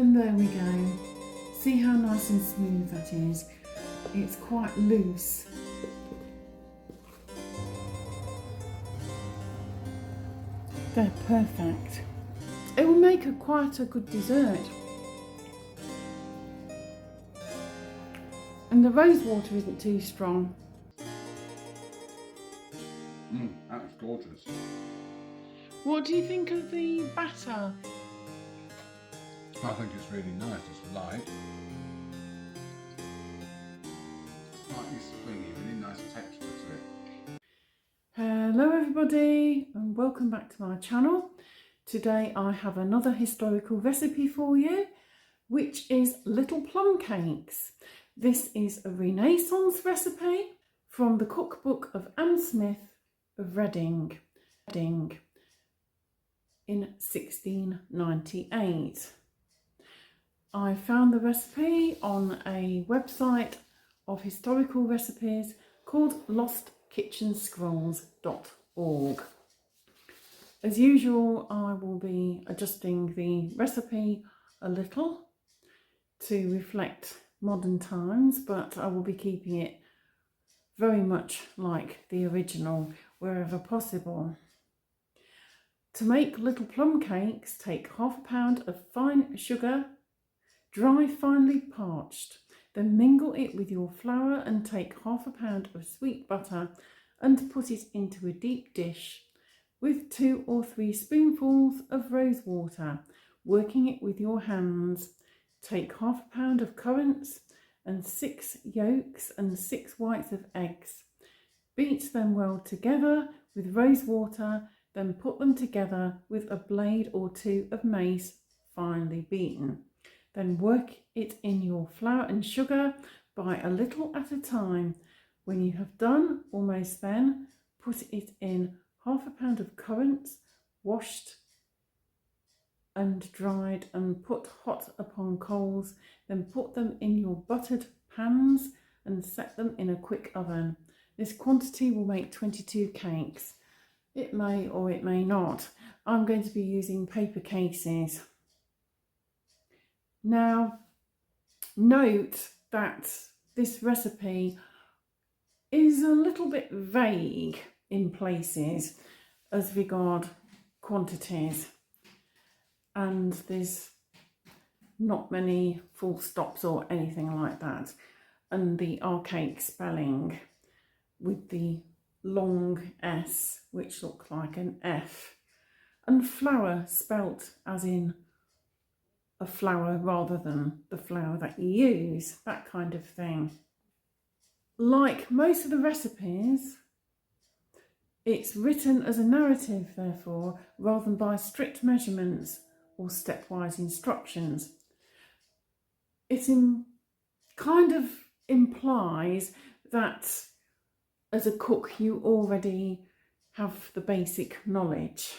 And there we go. See how nice and smooth that is? It's quite loose. They're perfect. It will make quite a good dessert. And the rosewater isn't too strong. That's gorgeous. What do you think of the batter? I think it's really nice. It's light. Slightly springy, really nice texture to it. Hello everybody and welcome back to my channel. Today I have another historical recipe for you, which is little plum cakes. This is a Renaissance recipe from the Cookbook of Ann Smith of Residing in 1698. I found the recipe on a website of historical recipes called lostkitchenscrolls.org. As usual, I will be adjusting the recipe a little to reflect modern times, but I will be keeping it very much like the original wherever possible. To make little plum cakes, take half a pound of fine sugar, dry finely parched. Then mingle it with your flour and take half a pound of sweet butter and put it into a deep dish with 2 or 3 spoonfuls of rosewater, working it with your hands. Take half a pound of currants and 6 yolks and 6 whites of eggs. Beat them well together with rosewater, then put them together with a blade or 2 of mace finely beaten. Then work it in your flour and sugar by a little at a time. When you have done almost then, put it in half a pound of currants, washed and dried and put hot upon coals. Then put them in your buttered pans and set them in a quick oven. This quantity will make 22 cakes. It may or it may not. I'm going to be using paper cases. Now, note that this recipe is a little bit vague in places as regard quantities, and there's not many full stops or anything like that, and the archaic spelling with the long S which looks like an F, and flour spelt as in a flower rather than the flour that you use, that kind of thing. Like most of the recipes, it's written as a narrative, therefore, rather than by strict measurements or stepwise instructions. It kind of implies that as a cook you already have the basic knowledge.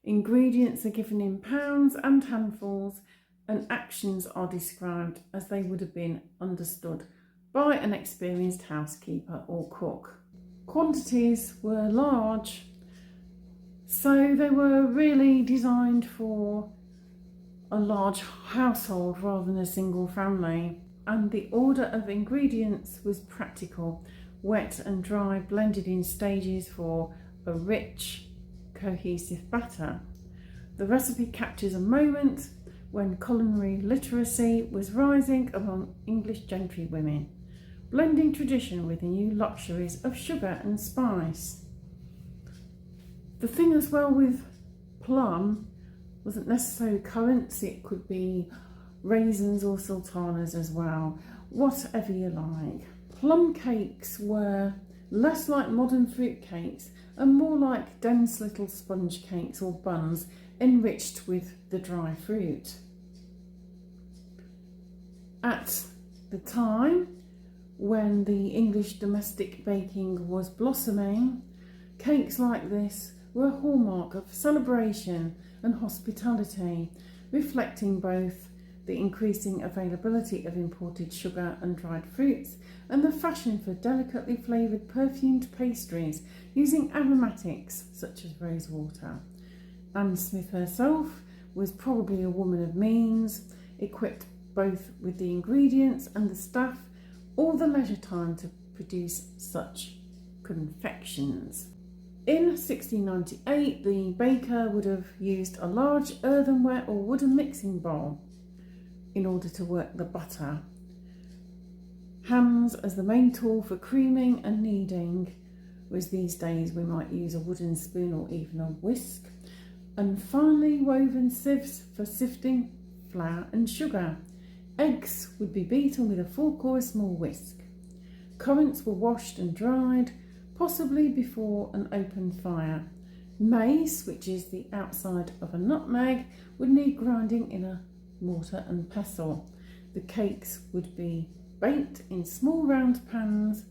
Ingredients are given in pounds and handfuls, and actions are described as they would have been understood by an experienced housekeeper or cook. Quantities were large, so they were really designed for a large household rather than a single family. And the order of ingredients was practical, wet and dry blended in stages for a rich, cohesive batter. The recipe captures a moment when culinary literacy was rising among English gentry women, blending tradition with the new luxuries of sugar and spice. The thing as well with plum wasn't necessarily currants, it could be raisins or sultanas as well, whatever you like. Plum cakes were less like modern fruit cakes and more like dense little sponge cakes or buns enriched with the dry fruit. At the time when the English domestic baking was blossoming, cakes like this were a hallmark of celebration and hospitality, reflecting both the increasing availability of imported sugar and dried fruits and the fashion for delicately flavoured perfumed pastries using aromatics such as rosewater. Ann Smith herself was probably a woman of means, equipped both with the ingredients and the staff, or the leisure time to produce such confections. In 1698, the baker would have used a large earthenware or wooden mixing bowl in order to work the butter. Hands as the main tool for creaming and kneading, whereas these days we might use a wooden spoon or even a whisk. And finely woven sieves for sifting flour and sugar. Eggs would be beaten with a fork or a small whisk. Currants were washed and dried, possibly before an open fire. Mace, which is the outside of a nutmeg, would need grinding in a mortar and pestle. The cakes would be baked in small round pans,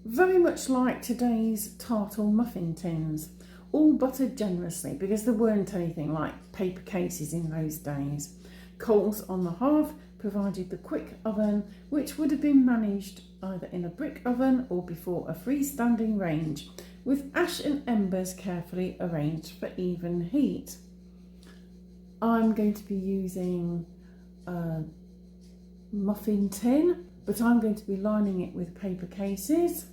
very much like today's tart or muffin tins, all buttered generously because there weren't anything like paper cases in those days. Coals on the hearth provided the quick oven, which would have been managed either in a brick oven or before a freestanding range, with ash and embers carefully arranged for even heat. I'm going to be using a muffin tin, but I'm going to be lining it with paper cases.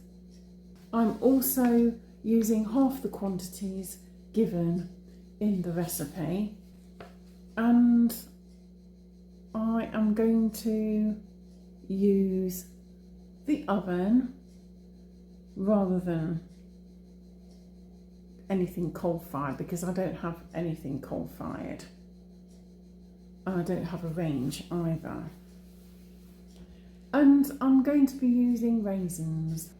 I'm also using half the quantities given in the recipe, and I am going to use the oven rather than anything coal-fired because I don't have anything coal-fired. I don't have a range either. And I'm going to be using raisins.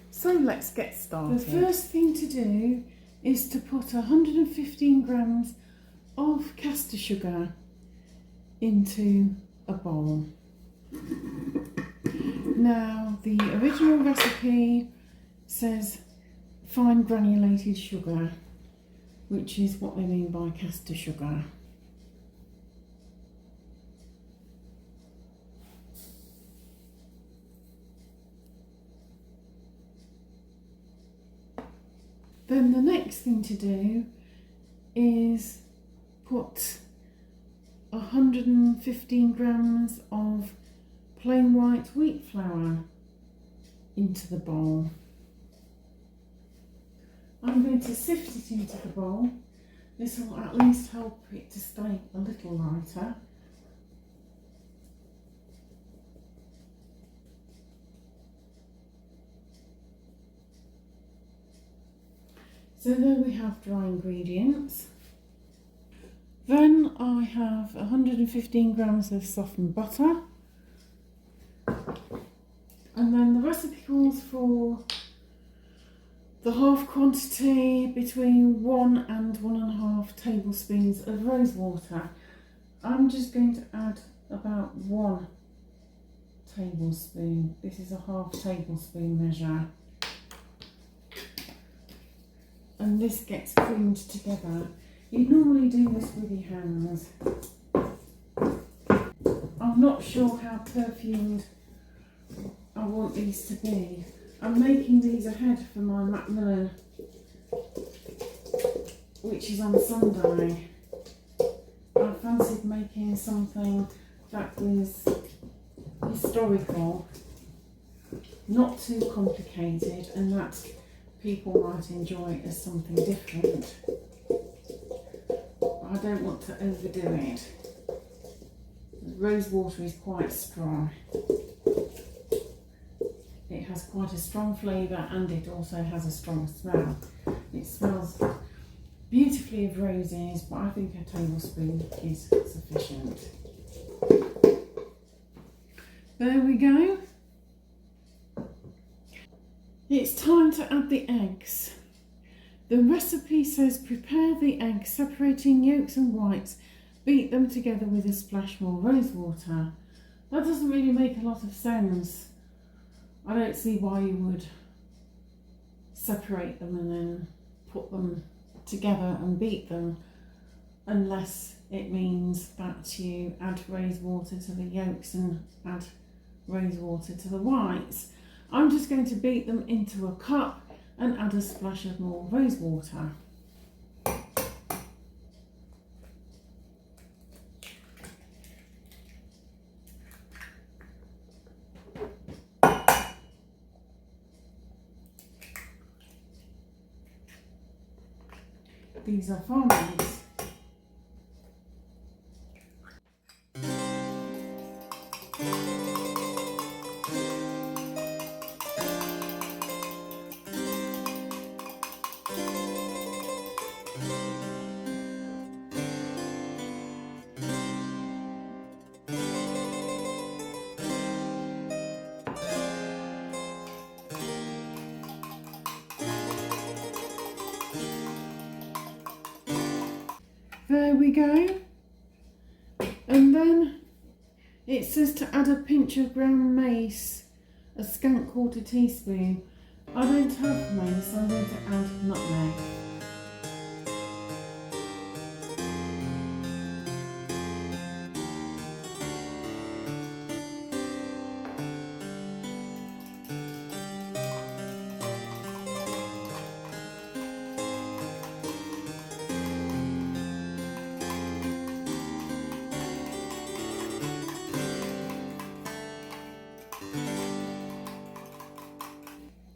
So let's get started. The first thing to do is to put 115 grams of caster sugar into a bowl. Now, the original recipe says fine granulated sugar, which is what they mean by caster sugar. Then the next thing to do is put 115 grams of plain white wheat flour into the bowl. I'm going to sift it into the bowl. This will at least help it to stay a little lighter. So there we have dry ingredients. Then I have 115 grams of softened butter. And then the recipe calls for the half quantity between 1 and 1.5 tablespoons of rosewater. I'm just going to add about 1 tablespoon. This is a half tablespoon measure. And this gets creamed together. You normally do this with your hands. I'm not sure how perfumed I want these to be. I'm making these ahead for my Macmillan, which is on Sunday. I fancied making something that was historical, not too complicated, and that people might enjoy as something different. I don't want to overdo it. Rosewater is quite strong. It has quite a strong flavour and it also has a strong smell. It smells beautifully of roses, but I think a tablespoon is sufficient. There we go. It's time to add the eggs. The recipe says prepare the eggs, separating yolks and whites, beat them together with a splash more rosewater. That doesn't really make a lot of sense. I don't see why you would separate them and then put them together and beat them, unless it means that you add rosewater to the yolks and add rosewater to the whites. I'm just going to beat them into a cup and add a splash of more rosewater. these are farmers. There we go. And then it says to add a pinch of ground mace, a scant quarter teaspoon. I don't have mace, I'm going to add nutmeg.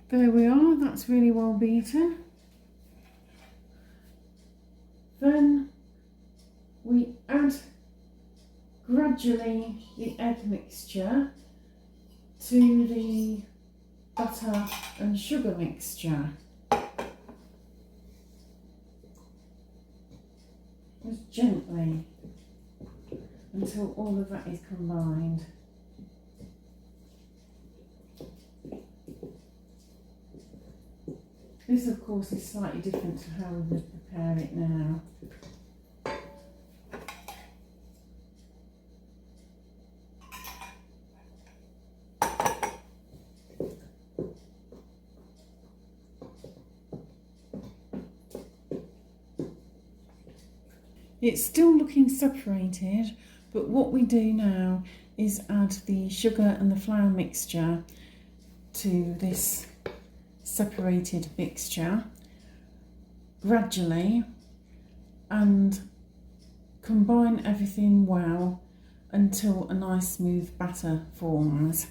There we are, that's really well beaten. Then we add gradually the egg mixture to the butter and sugar mixture. Just gently until all of that is combined. This, of course, is slightly different to how we would prepare it now. It's still looking separated, but what we do now is add the sugar and the flour mixture to this separated mixture gradually and combine everything well until a nice smooth batter forms.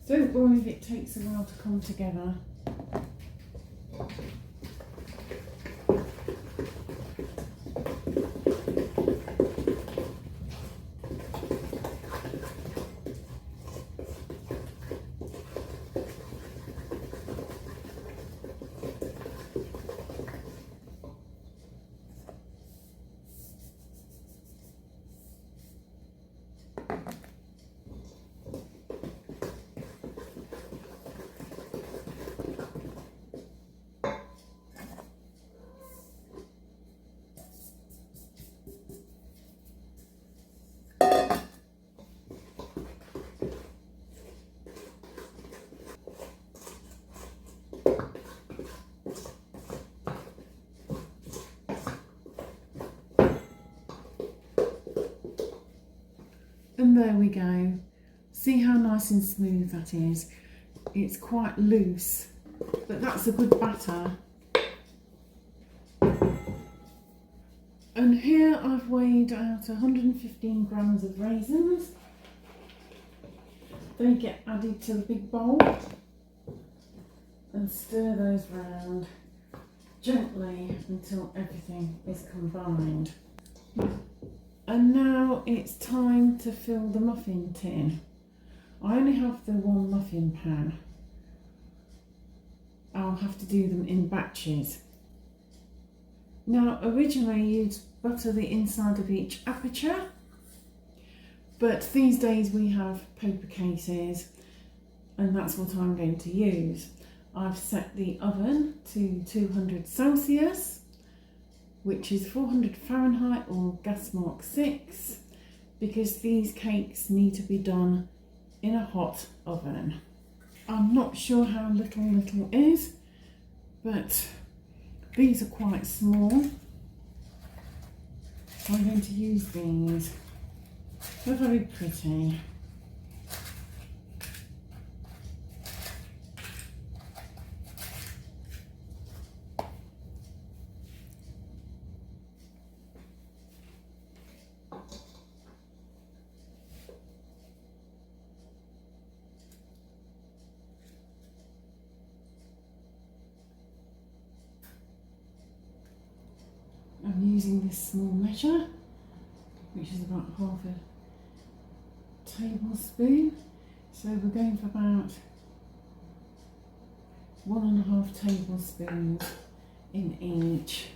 Don't worry if it takes a while to come together. And there we go. See how nice and smooth that is. It's quite loose, but that's a good batter. And here I've weighed out 115 grams of raisins. They get added to the big bowl and stir those round gently until everything is combined. And now it's time to fill the muffin tin. I only have the one muffin pan. I'll have to do them in batches. Now originally you'd butter the inside of each aperture, but these days we have paper cases and that's what I'm going to use. I've set the oven to 200 Celsius, which is 400 Fahrenheit or gas mark 6, because these cakes need to be done in a hot oven. I'm not sure how little is, but these are quite small. So I'm going to use these. They're very pretty. I'm using this small measure, which is about half a tablespoon. So we're going for about 1.5 tablespoons in each.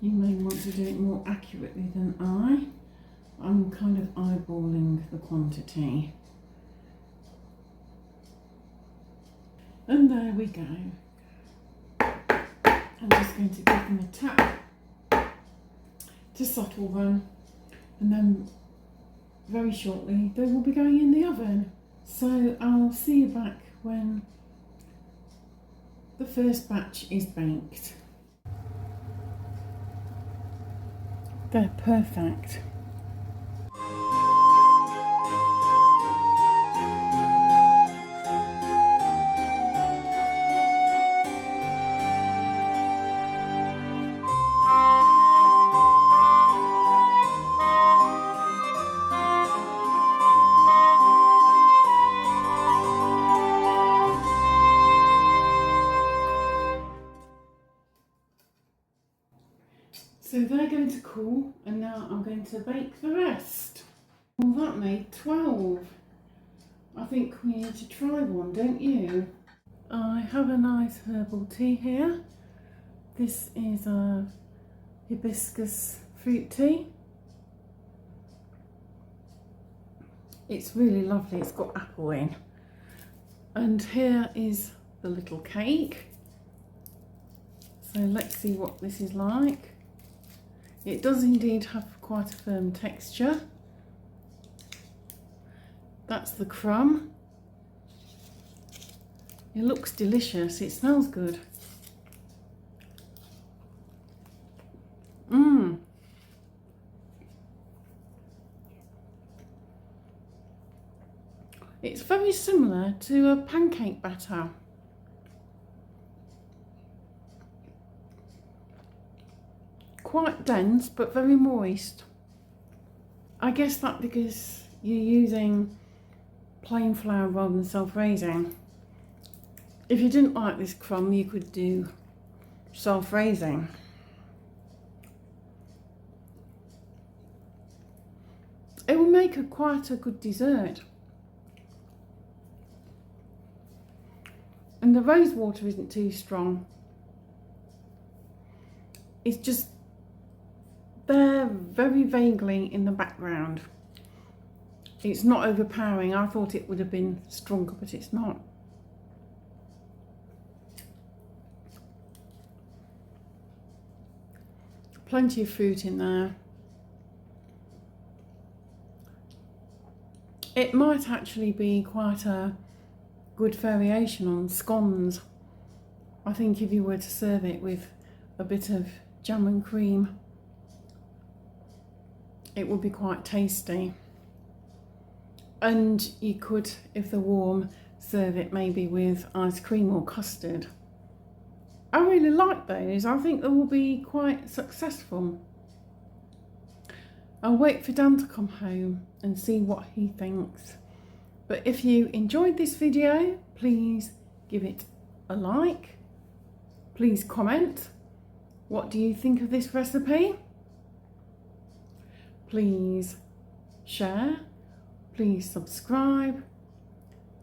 You may want to do it more accurately than I. I'm kind of eyeballing the quantity. And there we go. I'm just going to give them a tap to settle them, and then very shortly they will be going in the oven. So I'll see you back when the first batch is baked. They're perfect. So they're going to cool, and now I'm going to bake the rest. Well, that made 12. I think we need to try one, don't you? I have a nice herbal tea here. This is a hibiscus fruit tea. It's really lovely, it's got apple in. And here is the little cake. So let's see what this is like. It does indeed have quite a firm texture. That's the crumb. It looks delicious, it smells good. It's very similar to a pancake batter. Quite dense but very moist. I guess that because you're using plain flour rather than self-raising. If you didn't like this crumb, you could do self-raising. It will make quite a good dessert. And the rosewater isn't too strong. It's just there very vaguely in the background. It's not overpowering. I thought it would have been stronger, but it's not. Plenty of fruit in there. It might actually be quite a good variation on scones. I think if you were to serve it with a bit of jam and cream, it would be quite tasty. And you could, if they're warm, serve it maybe with ice cream or custard. I really like those. I think they will be quite successful. I'll wait for Dan to come home and see what he thinks. But if you enjoyed this video, please give it a like. Please comment. What do you think of this recipe? Please share. Please subscribe.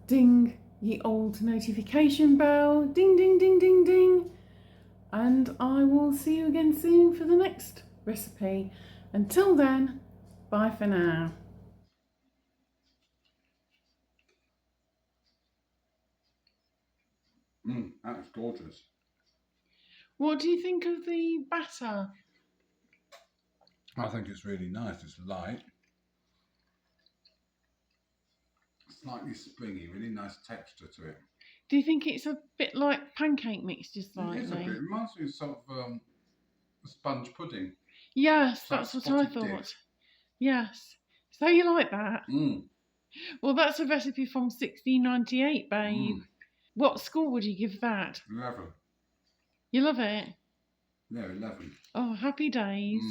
Ding ye old notification bell. Ding, ding, ding, ding, ding. And I will see you again soon for the next recipe. Until then, Bye for now. That was gorgeous. What do you think of the batter? I think it's really nice. It's light, slightly springy, really nice texture to it. Do you think it's a bit like pancake mix, just It is a bit. slightly? It reminds me of sort of a sponge pudding. Yes, It's like that's what I spotted thought. dish. Yes. So you like that? Mm. Well, that's a recipe from 1698, babe. What score would you give that? 11. You love it? Yeah, 11. Oh, happy days.